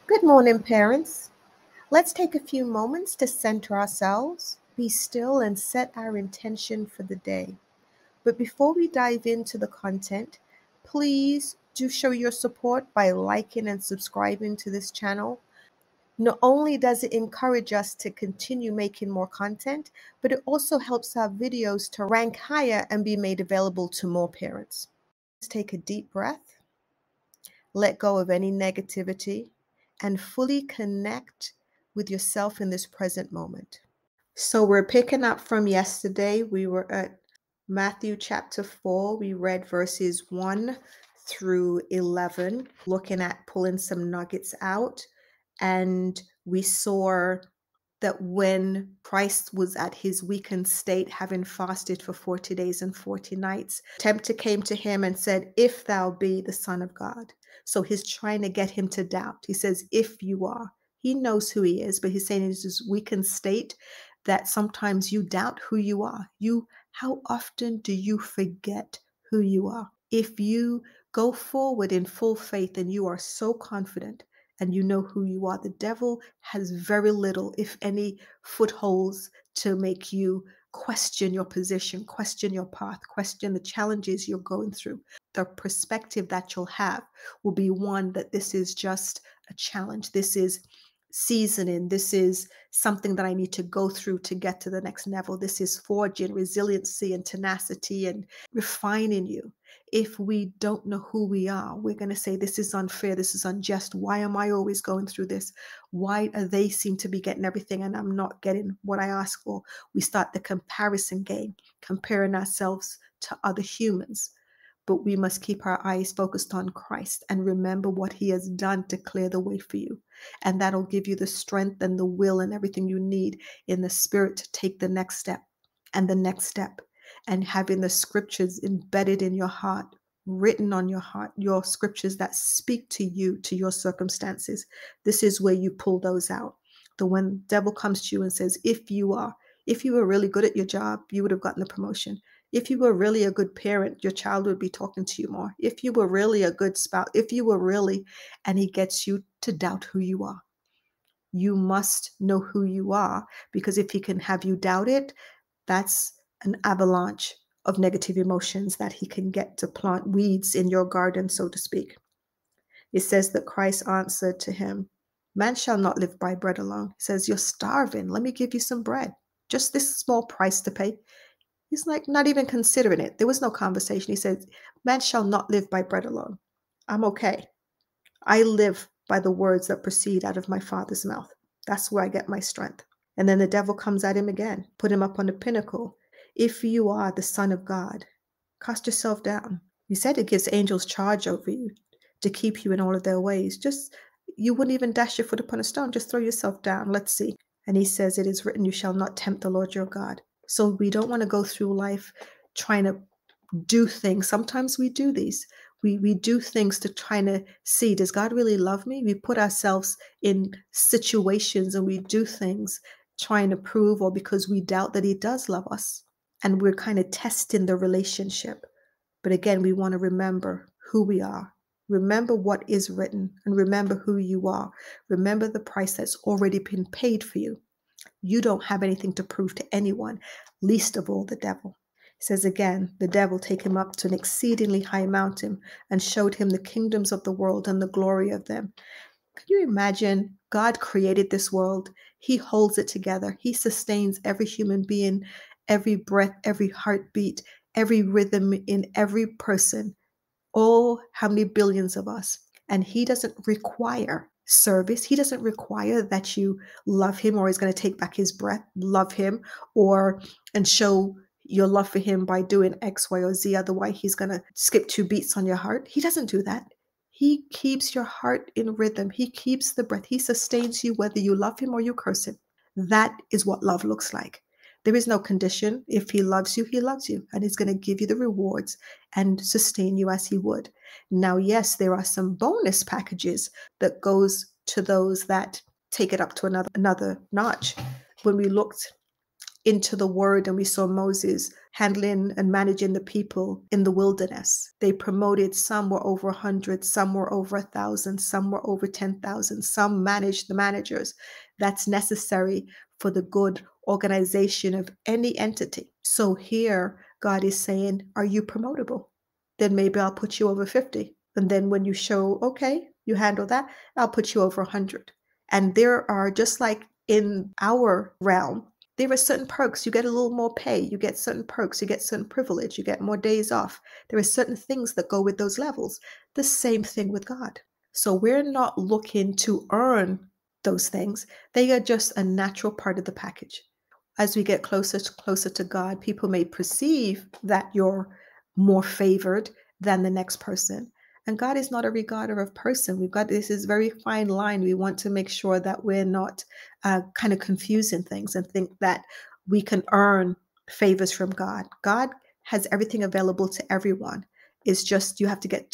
Good morning, parents. Let's take a few moments to center ourselves, be still, and set our intention for the day. But before we dive into the content, please do show your support by liking and subscribing to this channel. Not only does it encourage us to continue making more content, but it also helps our videos to rank higher and be made available to more parents. Let's take a deep breath. Let go of any negativity and fully connect with yourself in this present moment. So we're picking up from yesterday. We were at Matthew chapter 4. We read verses 1 through 11, looking at pulling some nuggets out. And we saw that when Christ was at his weakened state, having fasted for 40 days and 40 nights, tempter came to him and said, "If thou be the Son of God." So he's trying to get him to doubt. He says, "If you are." He knows who he is, but he's saying in his weakened state that sometimes you doubt who you are. How often do you forget who you are? If you go forward in full faith and you are so confident and you know who you are, the devil has very little, if any, footholds to make you question your position, question your path, question the challenges you're going through. The perspective that you'll have will be one that this is just a challenge. This is seasoning. This is something that I need to go through to get to the next level. This is forging resiliency and tenacity and refining you. If we don't know who we are, we're going to say, this is unfair. This is unjust. Why am I always going through this? Why do they seem to be getting everything and I'm not getting what I ask for? We start the comparison game, comparing ourselves to other humans. But we must keep our eyes focused on Christ and remember what he has done to clear the way for you. And that'll give you the strength and the will and everything you need in the spirit to take the next step and the next step. And having the scriptures embedded in your heart, written on your heart, your scriptures that speak to you, to your circumstances. This is where you pull those out. The when the devil comes to you and says, if you were really good at your job, you would have gotten the promotion. If you were really a good parent, your child would be talking to you more. If you were really a good spouse, and he gets you to doubt who you are. You must know who you are, because if he can have you doubt it, that's an avalanche of negative emotions that he can get to plant weeds in your garden, so to speak. It says that Christ answered to him, "Man shall not live by bread alone." He says, "You're starving. Let me give you some bread. Just this small price to pay." He's like not even considering it. There was no conversation. He said, "Man shall not live by bread alone." I'm okay. I live by the words that proceed out of my Father's mouth. That's where I get my strength. And then the devil comes at him again, put him up on the pinnacle. If you are the Son of God, cast yourself down. He said it gives angels charge over you to keep you in all of their ways. Just, you wouldn't even dash your foot upon a stone. Just throw yourself down. Let's see. And he says, it is written, you shall not tempt the Lord your God. So we don't want to go through life trying to do things. Sometimes we do these. We do things to try to see, does God really love me? We put ourselves in situations and we do things trying to prove, or because we doubt that he does love us. And we're kind of testing the relationship. But again, we want to remember who we are. Remember what is written and remember who you are. Remember the price that's already been paid for you. You don't have anything to prove to anyone, least of all the devil. It says again, the devil take him up to an exceedingly high mountain and showed him the kingdoms of the world and the glory of them. Can you imagine? God created this world. He holds it together. He sustains every human being, every breath, every heartbeat, every rhythm in every person. Oh, how many billions of us. And he doesn't require service. He doesn't require that you love him, or he's going to take back his breath, love him, and show your love for him by doing X, Y, or Z. Otherwise, he's going to skip 2 beats on your heart. He doesn't do that. He keeps your heart in rhythm. He keeps the breath. He sustains you whether you love him or you curse him. That is what love looks like. There is no condition. If he loves you, and he's going to give you the rewards and sustain you as he would. Now, yes, there are some bonus packages that goes to those that take it up to another notch. When we looked into the word, and we saw Moses handling and managing the people in the wilderness. They promoted, some were over 100, some were over 1,000, some were over 10,000, some managed the managers. That's necessary for the good organization of any entity. So here, God is saying, are you promotable? Then maybe I'll put you over 50. And then when you show, okay, you handle that, I'll put you over 100. And there are, just like in our realm, there are certain perks. You get a little more pay. You get certain perks. You get certain privilege. You get more days off. There are certain things that go with those levels. The same thing with God. So we're not looking to earn those things. They are just a natural part of the package. As we get closer to God, people may perceive that you're more favored than the next person. And God is not a regarder of person. We've got this very fine line. We want to make sure that we're not kind of confusing things and think that we can earn favors from God. God has everything available to everyone. It's just you have to get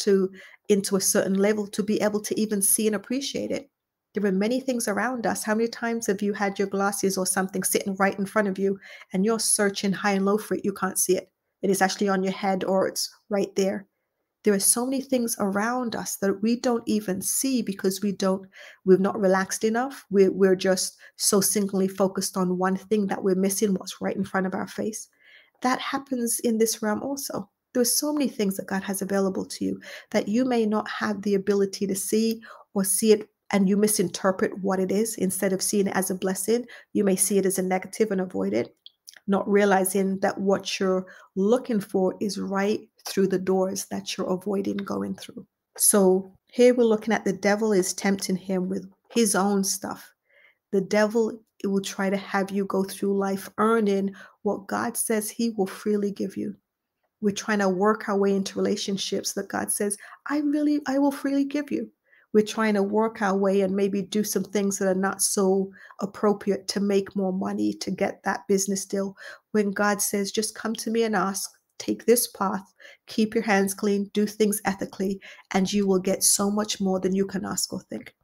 into a certain level to be able to even see and appreciate it. There are many things around us. How many times have you had your glasses or something sitting right in front of you and you're searching high and low for it? You can't see it. It is actually on your head or it's right there. There are so many things around us that we don't even see because we've not relaxed enough. We're just so singly focused on one thing that we're missing what's right in front of our face. That happens in this realm also. There are so many things that God has available to you that you may not have the ability to see, or see it and you misinterpret what it is. Instead of seeing it as a blessing, you may see it as a negative and avoid it, not realizing that what you're looking for is right through the doors that you're avoiding going through. So here we're looking at the devil is tempting him with his own stuff. The devil, it will try to have you go through life earning what God says he will freely give you. We're trying to work our way into relationships that God says, I will freely give you. We're trying to work our way and maybe do some things that are not so appropriate to make more money, to get that business deal. When God says, just come to me and ask, take this path, keep your hands clean, do things ethically, and you will get so much more than you can ask or think.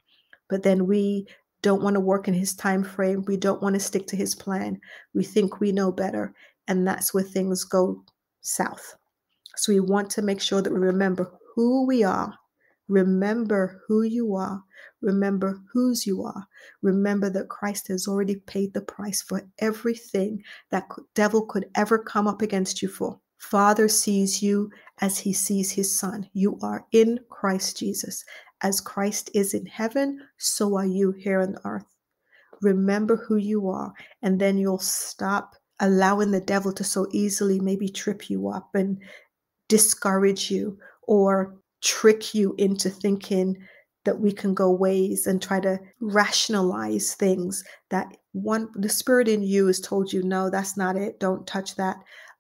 But then we don't want to work in his time frame. We don't want to stick to his plan. We think we know better. And that's where things go south. So we want to make sure that we remember who we are. Remember who you are. Remember whose you are. Remember that Christ has already paid the price for everything that devil could ever come up against you for. Father sees you as he sees his son. You are in Christ Jesus. As Christ is in heaven, so are you here on earth. Remember who you are, and then you'll stop allowing the devil to so easily maybe trip you up and discourage you or trick you into thinking that we can go ways and try to rationalize things that the spirit in you has told you, no, that's not it. Don't touch that.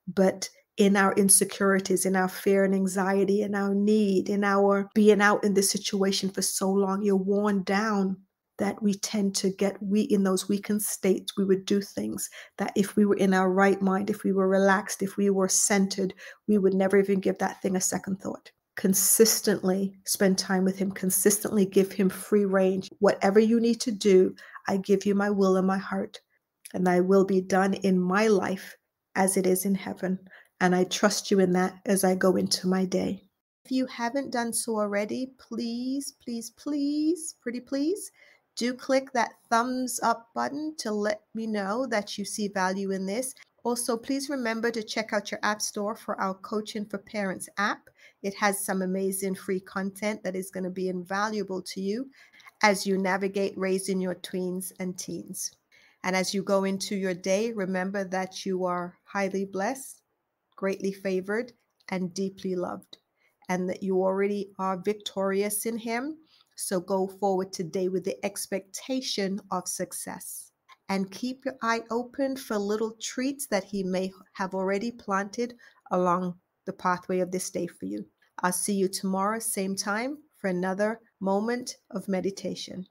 But in our insecurities, in our fear and anxiety, in our need, in our being out in this situation for so long, you're worn down that we tend to get in those weakened states. We would do things that if we were in our right mind, if we were relaxed, if we were centered, we would never even give that thing a second thought. Consistently spend time with him, consistently give him free range. Whatever you need to do, I give you my will and my heart, and thy will be done in my life as it is in heaven. And I trust you in that as I go into my day. If you haven't done so already, please, please, please, pretty please, do click that thumbs up button to let me know that you see value in this. Also, please remember to check out your app store for our Coaching for Parents app. It has some amazing free content that is going to be invaluable to you as you navigate raising your tweens and teens. And as you go into your day, remember that you are highly blessed, greatly favored, and deeply loved, and that you already are victorious in him. So go forward today with the expectation of success, and keep your eye open for little treats that he may have already planted along the pathway of this day for you. I'll see you tomorrow, same time, for another moment of meditation.